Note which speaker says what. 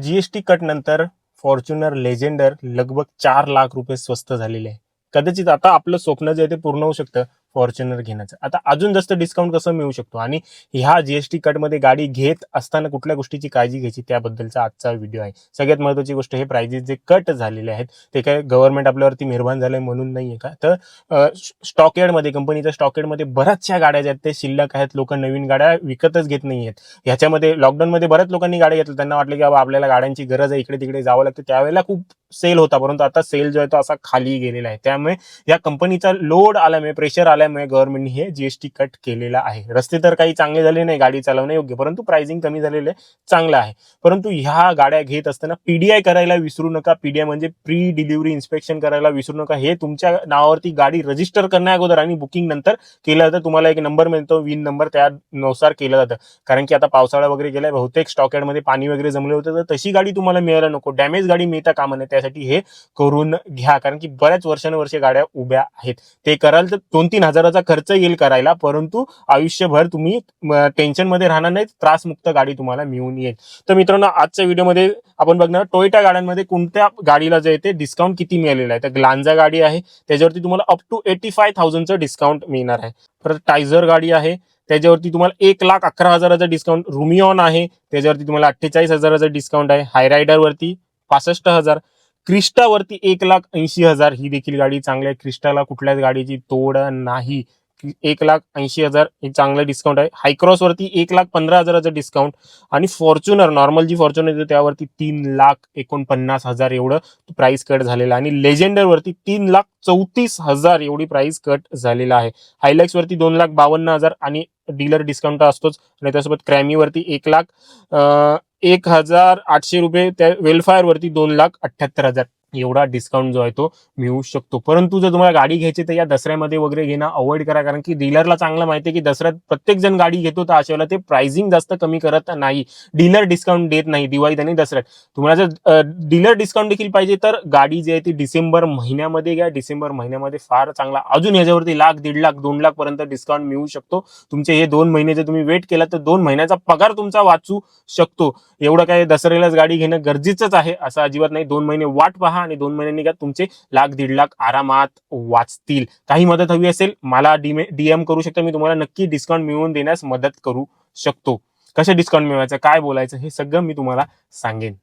Speaker 1: GST cut नंतर Fortuner Legender लगभग 4 लाख रुपये स्वस्त झालेले आहे. कदाचित आता आपलं स्वप्न जे आहे ते पूर्ण होऊ शकतं फॉर्च्युनर घेण्याचं. आता अजून जास्त डिस्काउंट कसं मिळू शकतो आणि ह्या जीएसटी कटमध्ये गाडी घेत असताना कुठल्या गोष्टीची काळजी घ्यायची त्याबद्दलचा आजचा व्हिडिओ आहे. सगळ्यात महत्त्वाची गोष्ट हे प्राइजेस जे कट झालेले आहेत ते काय गव्हर्नमेंट आपल्यावरती मेहरबान झालंय म्हणून नाहीये का, तर स्टॉकयार्डमध्ये कंपनीच्या स्टॉकयार्डमध्ये बऱ्याचशा गाड्या ज्या आहेत ते शिल्लक आहेत. लोक नवीन गाड्या विकतच घेत नाहीयेत. ह्याच्यामध्ये लॉकडाऊनमध्ये बऱ्याच लोकांनी गाड्या घेतल्या. त्यांना वाटलं की बाबा आपल्याला गाड्यांची गरज आहे, इकडे तिकडे जावं लागतं. त्यावेळेला खूप सेल होता, परंतु आता सेल जो आहे तो असा खाली गेलेला आहे. त्यामुळे या कंपनीचा लोड आल्यामुळे, प्रेशर आल्यामुळे गव्हर्नमेंटने हे जीएसटी कट केलेला आहे. रस्ते तर काही चांगले झाले नाही, गाडी चालवणे योग्य, परंतु प्राइसिंग कमी झालेलं आहे, चांगलं आहे. परंतु ह्या गाड्या घेत असताना पीडीआय करायला विसरू नका. पीडीआय म्हणजे प्री डिलिव्हरी इन्स्पेक्शन करायला विसरू नका. हे तुमच्या नावावरती गाडी रजिस्टर करण्या अगोदर आणि बुकिंग नंतर केलं जातं. तुम्हाला एक नंबर मिळतो, विन नंबर, त्यानुसार केलं जातं. कारण की आता पावसाळा वगैरे गेलाय, बहुतेक स्टॉकयार्डमध्ये पाणी वगैरे जमले होतं, तर तशी गाडी तुम्हाला मिळायला नको, डॅमेज गाडी मिळता कामा नये. त्यासाठी हे करून घ्या, कारण की बऱ्याच वर्षानुवर्षे गाड्या उभ्या आहेत. ते कराल तर 2-3 हजाराचा खर्च येईल करायला, परंतु आयुष्यभर तुम्ही टेन्शन मध्ये राहणार नाही, त्रासमुक्त गाडी तुम्हाला मिळून येईल. तर मित्रांनो, आजच्या व्हिडिओमध्ये आपण बघणार टोयोटा गाड्यांमध्ये कोणत्या गाडीला जे आहे ते डिस्काउंट किती मिळालेलं आहे. तर ग्लांजा गाडी आहे, त्याच्यावरती तुम्हाला अप टू 85,000चं डिस्काउंट मिळणार आहे. परत टायझर गाडी आहे, त्याच्यावरती तुम्हाला 1,11,000चं डिस्काउंट. रुमिऑन आहे, त्याच्यावरती तुम्हाला 48,000चं डिस्काउंट आहे. हायरायडर वरती 65,000. क्रिस्टावरती 1,80,000. ही देखील गाडी चांगली आहे. क्रिस्टाला कुठल्याच गाडीची तोड नाही. 1,80,000 हे चांगलं डिस्काउंट आहे. हायक्रॉस वरती 1,15,000चं डिस्काउंट. आणि फॉर्च्युनर, नॉर्मल जी फॉर्च्युनर येते त्यावरती 3,49,000 एवढं प्राइस कट झालेलं आहे. आणि लेजेंडर वरती 3,34,000 एवढी प्राइस कट झालेला आहे. हायलॅक्स वरती 2,52,000 आणि डीलर डिस्काउंट असतोच. आणि त्यासोबत क्रॅमीवरती 1,01,800 रुपये. त्या वेलफायर वरती 2,78,000 एवढा डिस्काउंट जो आहे तो मिळू शकतो. परंतु जर तुम्हाला गाडी घ्यायची तर या दसऱ्यामध्ये वगैरे घेणं अवॉइड करा, कारण की डीलरला चांगलं माहिती आहे की दसऱ्यात प्रत्येक जण गाडी घेतो, तर अशा वेळेला ते प्राइसिंग जास्त कमी करत नाही. डीलर डिस्काउंट देत नाही दिवाळीत आणि दसऱ्यात. तुम्हाला जर डीलर डिस्काउंट देखील पाहिजे तर गाडी जी आहे ती डिसेंबर महिन्यामध्ये घ्या. डिसेंबर महिन्यामध्ये फार चांगला अजून ह्याच्यावरती 1,00,000, 1,50,000, 2,00,000 पर्यंत डिस्काउंट मिळू शकतो. तुमचे हे 2 महिने जर तुम्ही वेट केला तर 2 महिन्याचा पगार तुमचा वाचू शकतो. एवढं काय दसऱ्यालाच गाडी घेणं गरजेचंच आहे असं अजिबात नाही. 2 महिने वाट पहा आणि 2 महिन्यांनी घ्या, तुमचे 1,00,000, 1,50,000 आरामात वाचतील. काही मदत हवी असेल मला डीएम करू शकता, मी तुम्हाला नक्की डिस्काउंट मिळवून देण्यास मदत करू शकतो. कसं डिस्काउंट मिळवायचं, काय बोलायचं, हे सगळं मी तुम्हाला सांगेन.